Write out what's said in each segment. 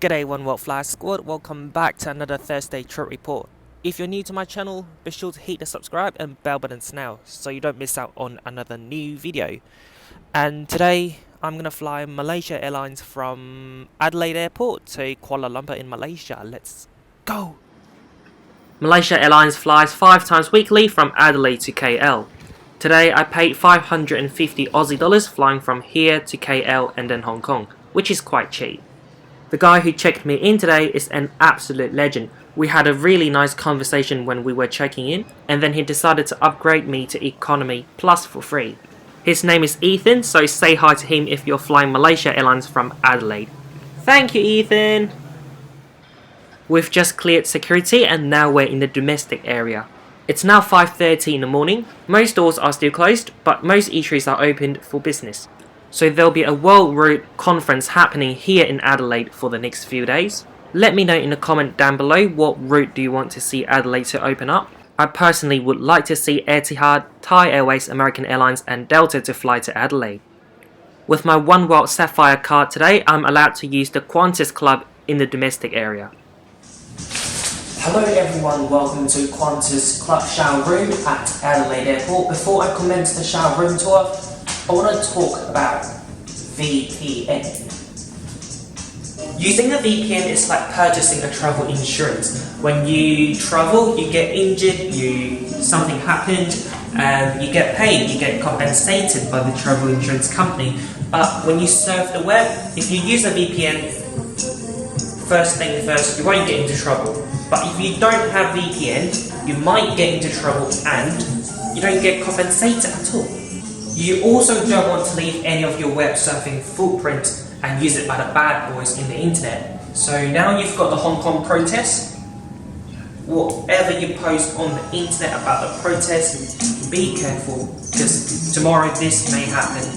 G'day OWFsquad, welcome back to another Thursday trip report. If you're new to my channel, be sure to hit the subscribe and bell buttons now so you don't miss out on another new video. And today I'm gonna fly Malaysia Airlines from Adelaide Airport to Kuala Lumpur in Malaysia. Let's go! Malaysia Airlines flies 5 times weekly from Adelaide to KL. Today I paid 550 Aussie dollars flying from here to KL and then Hong Kong, which is quite cheap. The guy who checked me in today is an absolute legend. We had a really nice conversation when we were checking in, and then he decided to upgrade me to economy plus for free. His name is Ethan, so say hi to him if you're flying Malaysia Airlines from Adelaide. Thank you, Ethan! We've just cleared security and now we're in the domestic area. It's now 5:30 in the morning. Most doors are still closed, but most eateries are opened for business. So there'll be a World Route conference happening here in Adelaide for the next few days. Let me know in the comment down below what route do you want to see Adelaide to open up. I personally would like to see Etihad, Thai Airways, American Airlines and Delta to fly to Adelaide. With my One World Sapphire card today, I'm allowed to use the Qantas Club in the domestic area. Hello everyone, welcome to Qantas Club shower room at Adelaide Airport. Before I commence the shower room tour, I want to talk about VPN. Using a VPN is like purchasing a travel insurance. When you travel, you get injured, something happened, and you get paid, you get compensated by the travel insurance company. But when you surf the web, if you use a VPN, first thing first, you won't get into trouble. But if you don't have VPN, you might get into trouble and you don't get compensated at all. You also don't want to leave any of your web surfing footprint and use it by the bad boys in the internet. So now you've got the Hong Kong protests. Whatever you post on the internet about the protests, be careful because tomorrow this may happen.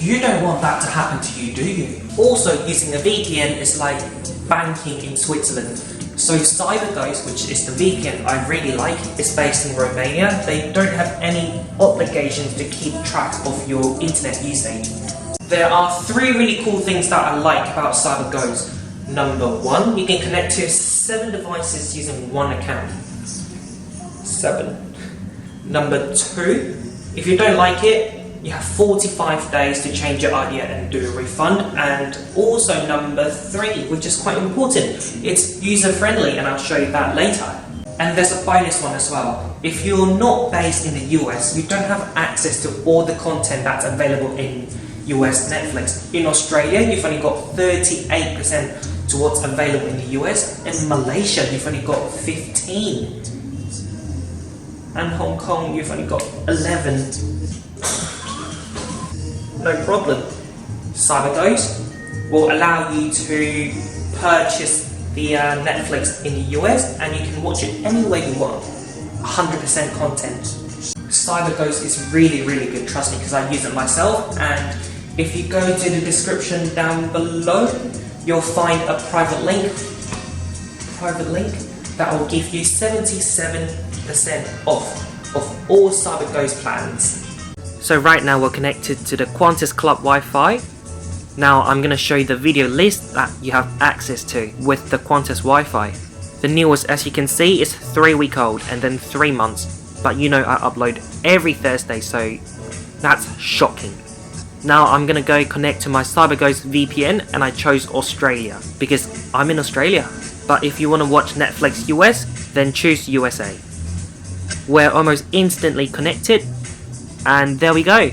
You don't want that to happen to you, do you? Also, using a VPN is like banking in Switzerland. So CyberGhost, which is the VPN I really like, is based in Romania. They don't have any obligations to keep track of your internet usage. There are 3 really cool things that I like about CyberGhost. Number 1, you can connect to 7 devices using 1 account. 7. Number 2, if you don't like it, you have 45 days to change your idea and do a refund. And also number 3, which is quite important, it's user friendly and I'll show you that later. And there's a bonus one as well. If you're not based in the US, you don't have access to all the content that's available in US Netflix. In Australia, you've only got 38% to what's available in the US. In Malaysia, you've only got 15%. And Hong Kong, you've only got 11%. No problem. CyberGhost will allow you to purchase the Netflix in the US and you can watch it any way you want. 100% content. CyberGhost is really good, trust me, because I use it myself. And if you go to the description down below, you'll find a private link that will give you 77% off of all CyberGhost plans. So right now we're connected to the Qantas Club Wi-Fi. Now I'm going to show you the video list that you have access to with the Qantas Wi-Fi. The newest, as you can see, is 3 weeks old and then 3 months. But you know I upload every Thursday, so that's shocking. Now I'm going to go connect to my CyberGhost VPN and I chose Australia because I'm in Australia. But if you want to watch Netflix US, then choose USA. We're almost instantly connected. And there we go.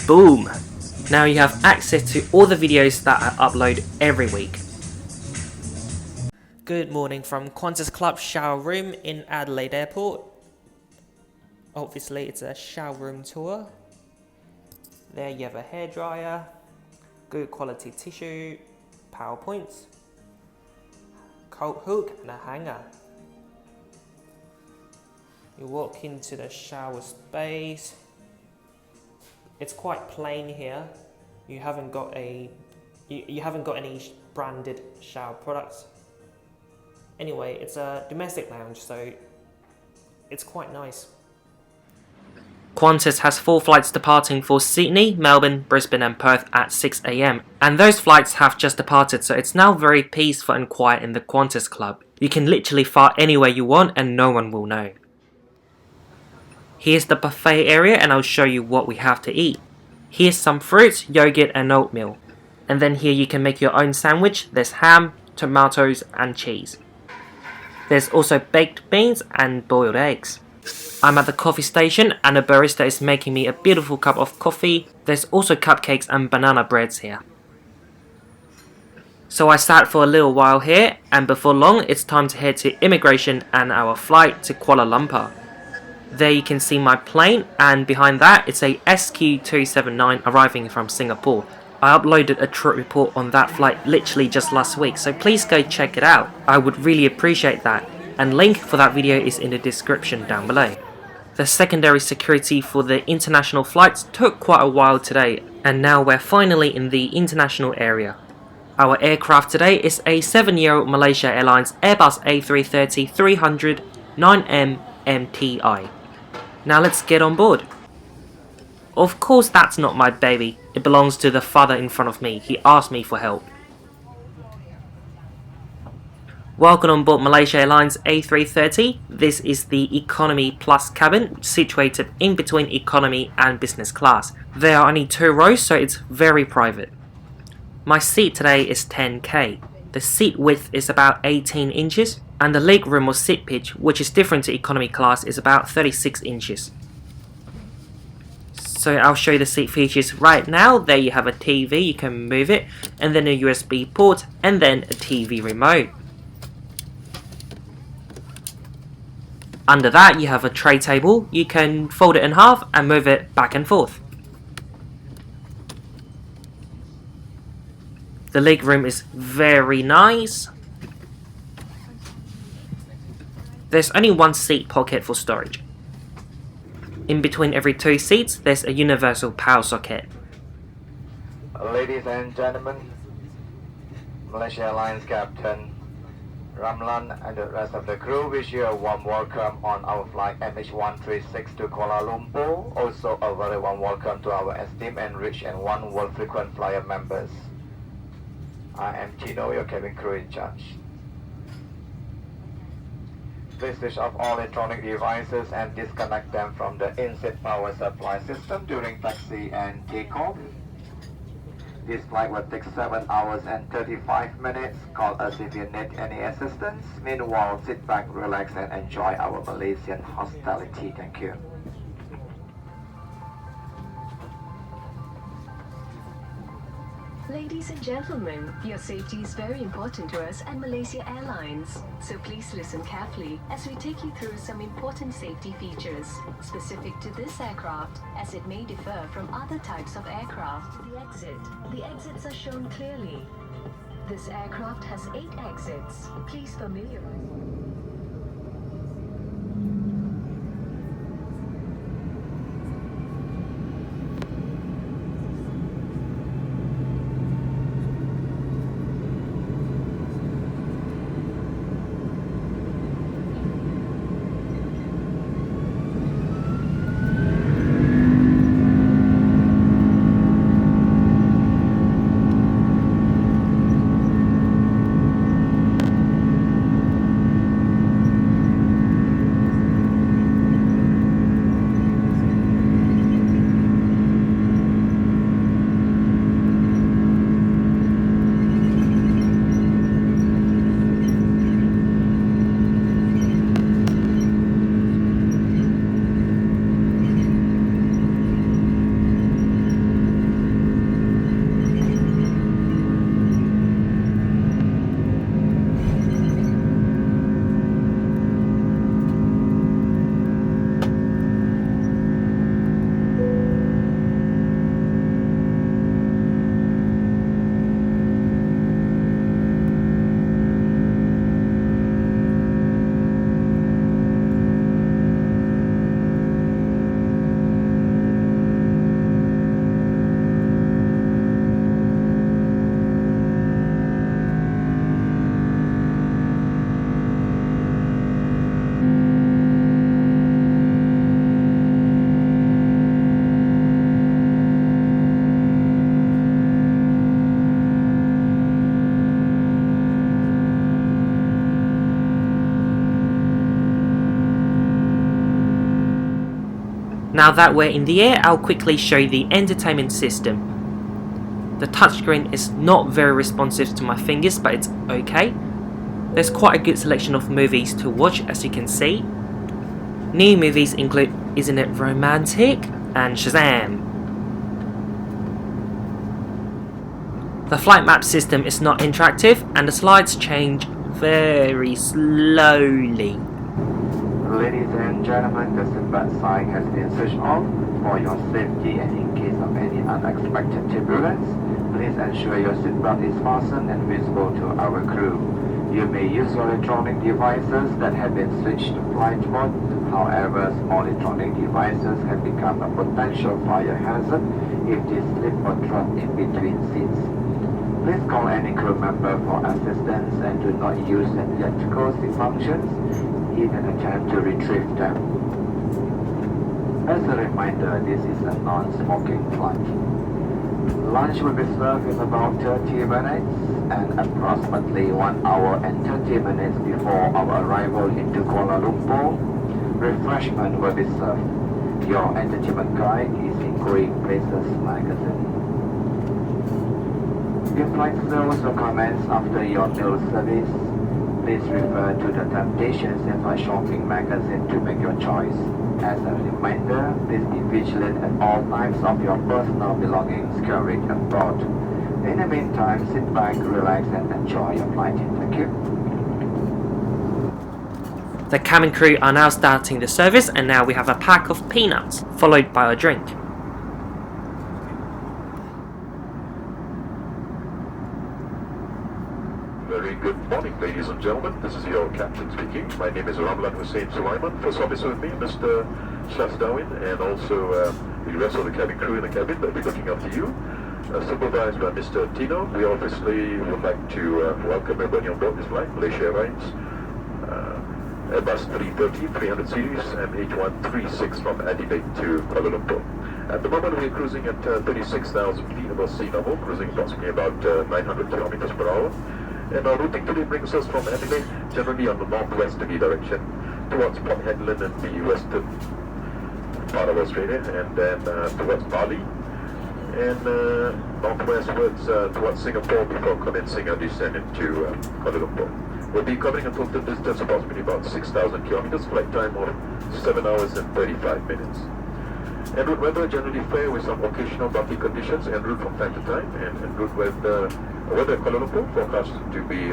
Boom. Now you have access to all the videos that I upload every week. Good morning from Qantas Club shower room in Adelaide Airport. Obviously it's a shower room tour. There you have a hairdryer, good quality tissue, power points, coat hook and a hanger. You walk into the shower space. It's quite plain here. You haven't got any branded shower products. Anyway, it's a domestic lounge, so it's quite nice. Qantas has 4 flights departing for Sydney, Melbourne, Brisbane and Perth at 6 AM, and those flights have just departed, so it's now very peaceful and quiet in the Qantas Club. You can literally fart anywhere you want and no one will know. Here's the buffet area and I'll show you what we have to eat. Here's some fruits, yogurt and oatmeal. And then here you can make your own sandwich. There's ham, tomatoes and cheese. There's also baked beans and boiled eggs. I'm at the coffee station and the barista is making me a beautiful cup of coffee. There's also cupcakes and banana breads here. So I sat for a little while here, and before long it's time to head to immigration and our flight to Kuala Lumpur. There you can see my plane, and behind that it's a SQ279 arriving from Singapore. I uploaded a trip report on that flight literally just last week, so please go check it out. I would really appreciate that, and link for that video is in the description down below. The secondary security for the international flights took quite a while today, and now we're finally in the international area. Our aircraft today is a 7-year-old Malaysia Airlines Airbus A330-300 9M MTI. Now let's get on board. Of course that's not my baby, it belongs to the father in front of me. He asked me for help. Welcome on board Malaysia Airlines A330. This is the Economy Plus cabin, situated in between economy and business class. There are only 2 rows, so it's very private. My seat today is 10K. The seat width is about 18 inches, and the leg room or seat pitch, which is different to economy class, is about 36 inches. So I'll show you the seat features right now. There you have a TV, you can move it, and then a USB port, and then a TV remote. Under that you have a tray table, you can fold it in half and move it back and forth. The leg room is very nice. There's only 1 seat pocket for storage. In between every 2 seats there's a universal power socket. Ladies and gentlemen, Malaysia Airlines Captain Ramlan and the rest of the crew wish you a warm welcome on our flight MH136 to Kuala Lumpur. Also a very warm welcome to our esteemed and rich and one world frequent flyer members. I am Tino, your cabin crew in charge. Please switch off all electronic devices and disconnect them from the in-seat power supply system during taxi and takeoff. This flight will take 7 hours and 35 minutes. Call us if you need any assistance. Meanwhile, sit back, relax and enjoy our Malaysian hospitality. Thank you. Ladies and gentlemen, your safety is very important to us at Malaysia Airlines. So please listen carefully as we take you through some important safety features specific to this aircraft, as it may differ from other types of aircraft. The exits are shown clearly. This aircraft has 8 exits. Please familiarize. Now that we're in the air, I'll quickly show you the entertainment system. The touchscreen is not very responsive to my fingers, but it's okay. There's quite a good selection of movies to watch, as you can see. New movies include Isn't It Romantic and Shazam. The flight map system is not interactive and the slides change very slowly. Ladies and gentlemen, the seatbelt sign has been switched off for your safety, and in case of any unexpected turbulence, please ensure your seatbelt is fastened and visible to our crew. You may use your electronic devices that have been switched to flight mode. However, small electronic devices have become a potential fire hazard if they slip or drop in between seats. Please call any crew member for assistance and do not use the electrical functions in an attempt to retrieve them. As a reminder, this is a non-smoking flight. Lunch will be served in about 30 minutes, and approximately 1 hour and 30 minutes before our arrival into Kuala Lumpur, refreshment will be served. Your entertainment guide is in Going Places magazine. Inflight sales will commence after your meal service. Please refer to the Temptations Inflight Shopping magazine to make your choice. As a reminder, please be vigilant at all times of your personal belongings carried abroad. In the meantime, sit back, relax and enjoy your flight. Thank you. The cabin crew are now starting the service, and now we have a pack of peanuts, followed by a drink. Very good morning, ladies and gentlemen. This is your captain speaking. My name is Ramlan Hussain Sulaiman. First officer with me, Mr. Shasdawin, and also the rest of the cabin crew in the cabin that will be looking after you. Supervised by Mr. Tino. We obviously would like to welcome everybody on board this flight, Malaysia Airlines. Airbus A330-300 series, MH136 from Adelaide to Kuala Lumpur. At the moment we're cruising at 36,000 feet above sea level, cruising approximately about 900 kilometers per hour. And our routing today brings us from Adelaide, generally on the northwesterly direction, towards Port Hedland and the western part of Australia, and then towards Bali, and northwestwards towards Singapore before commencing our descent into Kuala Lumpur. We'll be covering a total distance of approximately about 6,000 kilometers, flight time of 7 hours and 35 minutes. En route weather generally fair with some occasional bumpy conditions en route from time to time, and en route weather at Kuala Lumpur forecast to be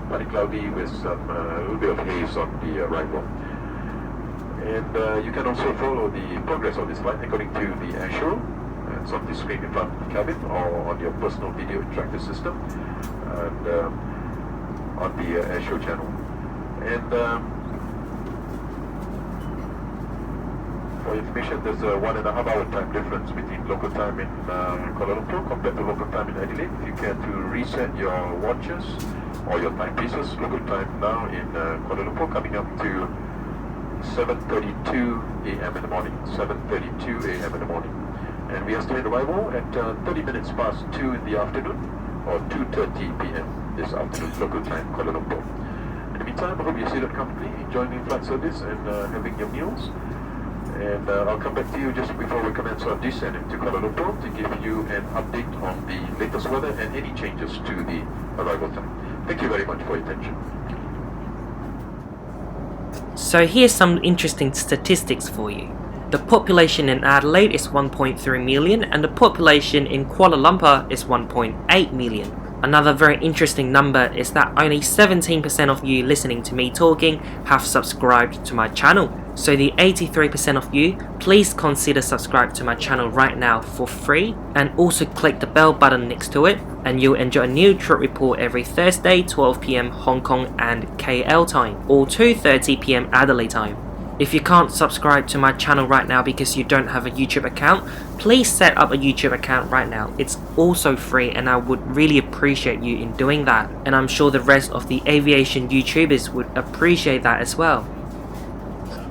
partly cloudy with some a little bit of haze on the arrival. And you can also follow the progress of this flight according to the airshow. It's on the screen in front of the cabin or on your personal video interactive system, and on the airshow channel. And for information, there's a 1.5 hour time difference between local time in Kuala Lumpur compared to local time in Adelaide. If you care to reset your watches or your timepieces, local time now in Kuala Lumpur coming up to 7:32 a.m. in the morning. 7:32 a.m. in the morning. And we estimate arrival at 30 minutes past 2 in the afternoon, or 2:30 p.m. this afternoon local time, Kuala Lumpur. In the meantime, I hope you're seated comfortably, enjoying the flight service and having your meals. And I'll come back to you just before we commence our descent into Kuala Lumpur to give you an update on the latest weather and any changes to the arrival time. Thank you very much for your attention. So here's some interesting statistics for you. The population in Adelaide is 1.3 million and the population in Kuala Lumpur is 1.8 million. Another very interesting number is that only 17% of you listening to me talking have subscribed to my channel. So the 83% of you, please consider subscribe to my channel right now for free, and also click the bell button next to it, and you'll enjoy a new trip report every Thursday 12 PM Hong Kong and KL time, or 2:30 PM Adelaide time. If you can't subscribe to my channel right now because you don't have a YouTube account, please set up a YouTube account right now. It's also free and I would really appreciate you in doing that. And I'm sure the rest of the aviation YouTubers would appreciate that as well.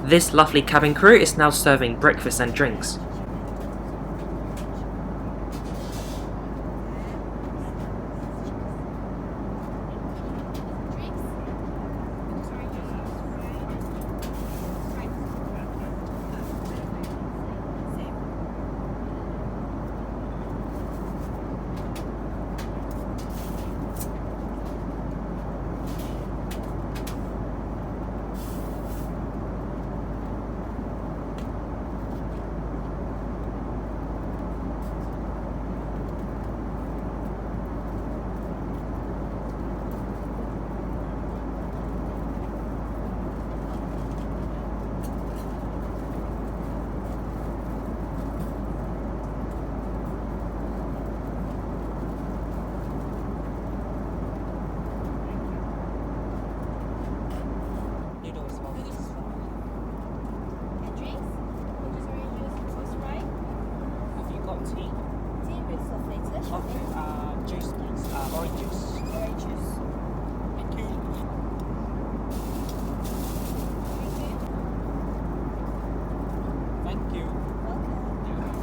This lovely cabin crew is now serving breakfast and drinks.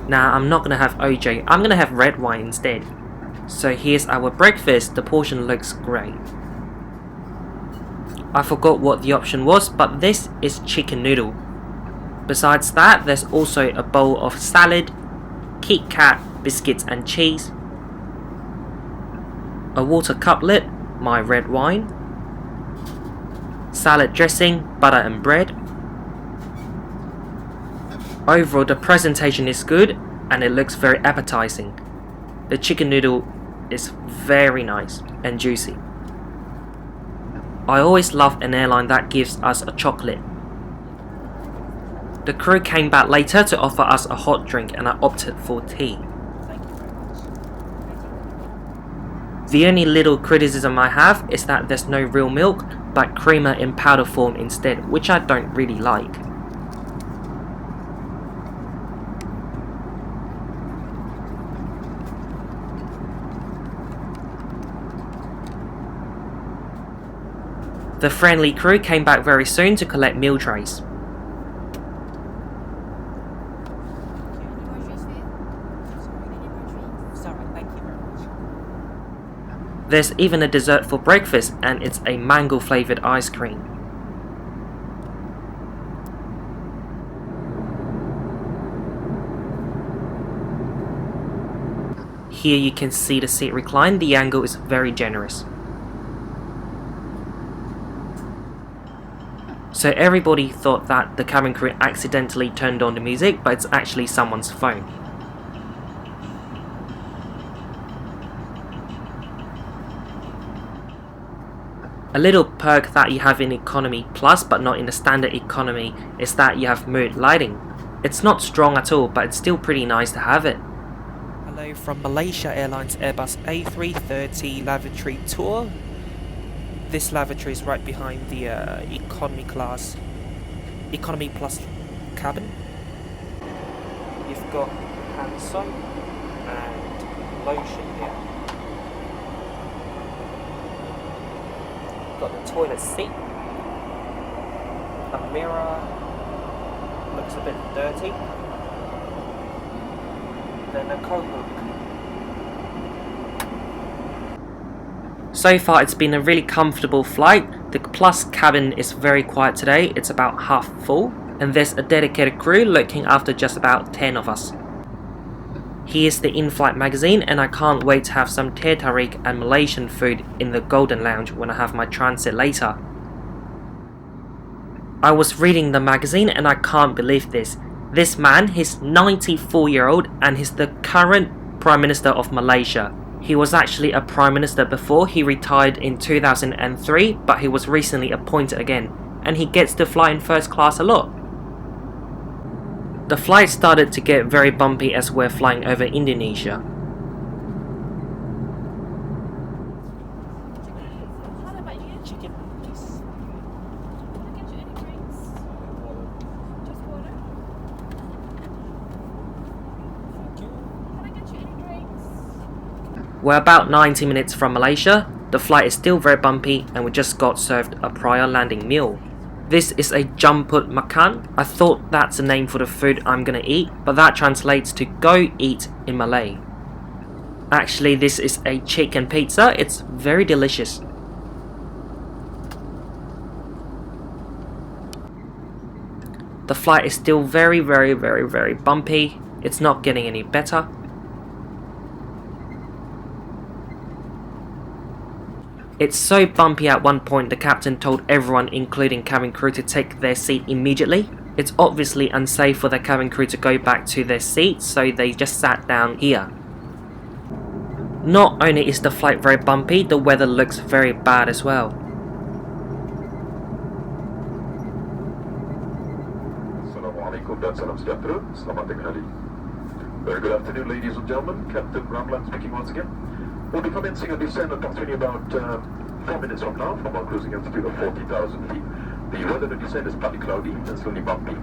Now I'm not gonna have OJ, I'm gonna have red wine instead. So here's our breakfast, the portion looks great. I forgot what the option was, but this is chicken noodle. Besides that, there's also a bowl of salad, Kit Kat, biscuits and cheese, a water cutlet, my red wine, salad dressing, butter and bread. Overall, the presentation is good and it looks very appetizing. The chicken noodle is very nice and juicy. I always love an airline that gives us a chocolate. The crew came back later to offer us a hot drink and I opted for tea. The only little criticism I have is that there's no real milk, but creamer in powder form instead, which I don't really like. The friendly crew came back very soon to collect meal trays. There's even a dessert for breakfast and it's a mango flavoured ice cream. Here you can see the seat recline, the angle is very generous. So everybody thought that the cabin crew accidentally turned on the music, but it's actually someone's phone. A little perk that you have in Economy Plus but not in the Standard Economy is that you have mood lighting. It's not strong at all, but it's still pretty nice to have it. Hello from Malaysia Airlines Airbus A330 Lavatory tour. This lavatory is right behind the Economy Plus cabin. You've got hand soap and lotion here. Got the toilet seat, a mirror, looks a bit dirty, then a coat hook. So far it's been a really comfortable flight. The Plus cabin is very quiet today, it's about half full, and there's a dedicated crew looking after just about 10 of us. Here's the Inflight magazine and I can't wait to have some teh tarik and Malaysian food in the Golden Lounge when I have my transit later. I was reading the magazine and I can't believe this. This man, he's 94-year-old and he's the current Prime Minister of Malaysia. He was actually a Prime Minister before, he retired in 2003, but he was recently appointed again. And he gets to fly in first class a lot. The flight started to get very bumpy as we're flying over Indonesia. We're about 90 minutes from Malaysia. The flight is still very bumpy and we just got served a prior landing meal. This is a jamput makan. I thought that's the name for the food I'm gonna eat, but that translates to go eat in Malay. Actually, this is a chicken pizza. It's very delicious. The flight is still very bumpy. It's not getting any better. It's so bumpy at one point the captain told everyone including cabin crew to take their seat immediately. It's obviously unsafe for the cabin crew to go back to their seats, so they just sat down here. Not only is the flight very bumpy, the weather looks very bad as well. Assalamualaikum dan salam sejahtera. Selamat tengah hari. Very good afternoon, ladies and gentlemen. Captain Ramlan speaking once again. We'll be commencing a descent approximately about 4 minutes from now from our cruising altitude of 40,000 feet. The weather to descend is partly cloudy and slowly bumpy.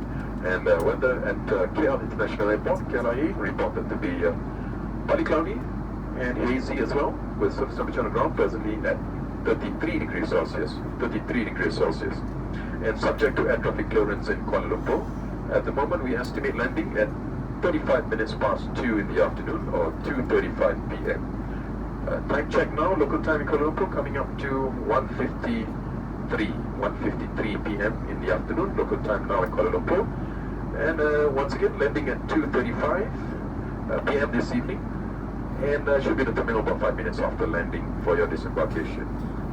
And weather at KL International Airport, KLIA, reported to be partly cloudy and hazy as well, with surface temperature on the ground presently at 33 degrees Celsius. 33 degrees Celsius. And subject to air traffic clearance in Kuala Lumpur. At the moment we estimate landing at 35 minutes past 2 in the afternoon, or 2:35 p.m. Time check now, local time in Kuala Lumpur coming up to 1:53 p.m. in the afternoon, local time now in Kuala Lumpur. And once again, landing at 2:35 p.m. this evening, and should be in the terminal about 5 minutes after landing for your disembarkation.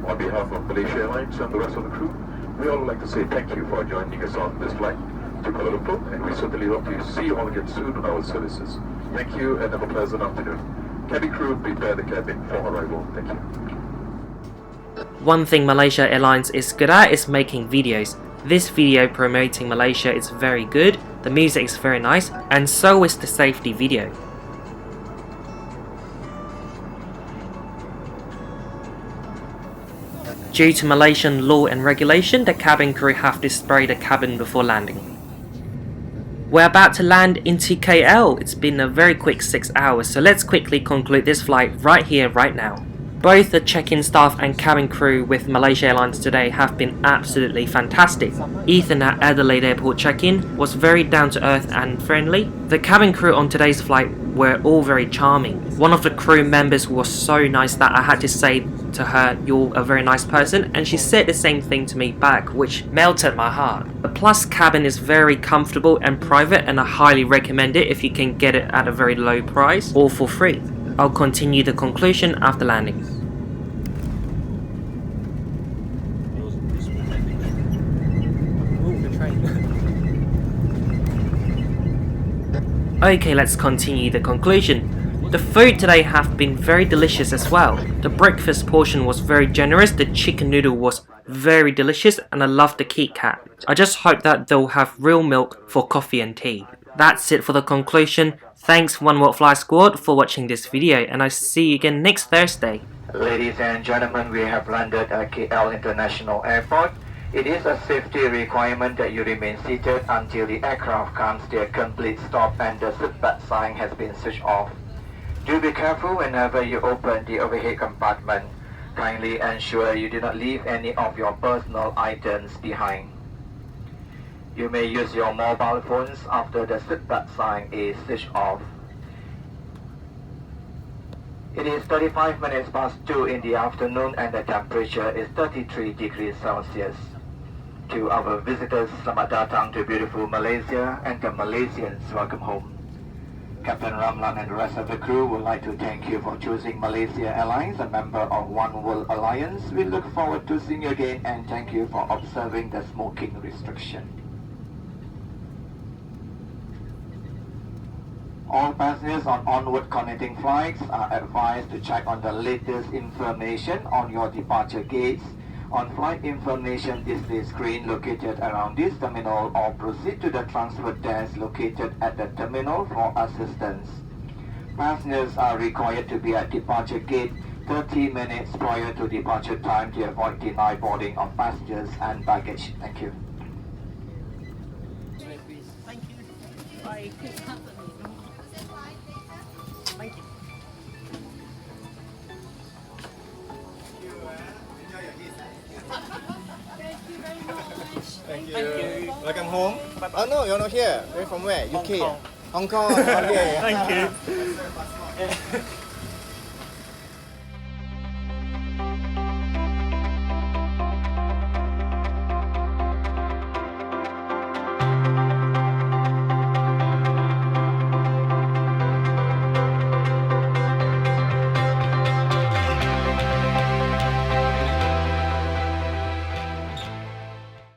On behalf of Malaysia Airlines and the rest of the crew, we all would like to say thank you for joining us on this flight to Kuala Lumpur, and we certainly hope to see you all again soon on our services. Thank you and have a pleasant afternoon. Cabin crew, prepare the cabin for arrival. Thank you. One thing Malaysia Airlines is good at is making videos. This video promoting Malaysia is very good, the music is very nice, and so is the safety video. Due to Malaysian law and regulation, the cabin crew have to spray the cabin before landing. We're about to land into KL. It's been a very quick 6 hours, so let's quickly conclude this flight right here, right now. Both the check-in staff and cabin crew with Malaysia Airlines today have been absolutely fantastic. Ethan at Adelaide Airport check-in was very down-to-earth and friendly. The cabin crew on today's flight were all very charming. One of the crew members was so nice that I had to say to her, "You're a very nice person," and she said the same thing to me back, which melted my heart. The Plus cabin is very comfortable and private, and I highly recommend it if you can get it at a very low price or for free. I'll continue the conclusion after landing. Okay, let's continue the conclusion. The food today have been very delicious as well. The breakfast portion was very generous, the chicken noodle was very delicious, and I love the Kit Kat. I just hope that they'll have real milk for coffee and tea. That's it for the conclusion. Thanks OWFsquad for watching this video, and I'll see you again next Thursday. Ladies and gentlemen, we have landed at KL International Airport. It is a safety requirement that you remain seated until the aircraft comes to a complete stop and the seatbelt sign has been switched off. Do be careful whenever you open the overhead compartment. Kindly ensure you do not leave any of your personal items behind. You may use your mobile phones after the seatbelt sign is switched off. It is 35 minutes past 2 in the afternoon and the temperature is 33 degrees Celsius. To our visitors, selamat datang to beautiful Malaysia, and the Malaysians, welcome home. Captain Ramlan and the rest of the crew would like to thank you for choosing Malaysia Airlines, a member of One World Alliance. We look forward to seeing you again and thank you for observing the smoking restriction. All passengers on onward connecting flights are advised to check on the latest information on your departure gates, on flight information display screen located around this terminal, or proceed to the transfer desk located at the terminal for assistance. Passengers are required to be at departure gate 30 minutes prior to departure time to avoid denied boarding of passengers and baggage. Thank you. Thank you. Bye. Thank you. Thank you. Thank you. Welcome home. Bye-bye. Oh no, you're not here. You're from where? Hong UK. Kong. Hong Kong. Okay. Thank you.